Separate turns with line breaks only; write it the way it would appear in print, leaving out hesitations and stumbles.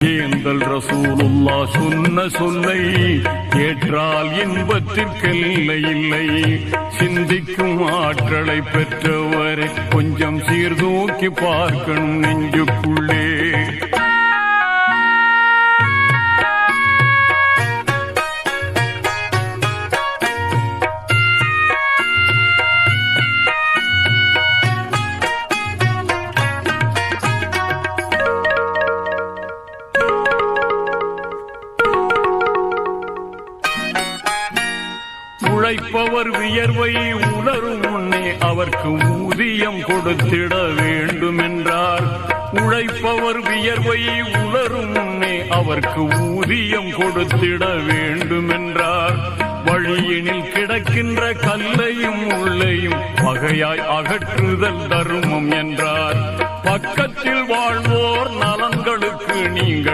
ஏந்தல் ரசூலுல்லா சொன்ன சொல்லை ஏற்றால் இன்பத்திற்கெல்லை இல்லை. சிந்திக்கும் ஆற்றலை பெற்றவரை கொஞ்சம் சீர்தூக்கி பார்க்கணும் நெஞ்சுக்குள்ளே. உழைப்பவர் வியர்வை உணரும் முன்னே அவர்க்கு ஊதியம் கொடுத்திட வேண்டும் என்றார். உழைப்பவர் வியர்வை உணரும் முன்னே அவர்க்கு ஊதியம் கொடுத்திட வேண்டும் என்றார். வழியினில் கிடக்கின்ற கல்லையும் உள்ளையும் வகையாய் அகற்றுதல் தர்மம் என்றார். பக்கத்தில் வாழ்வோர் நலன்களுக்கு நீங்கள்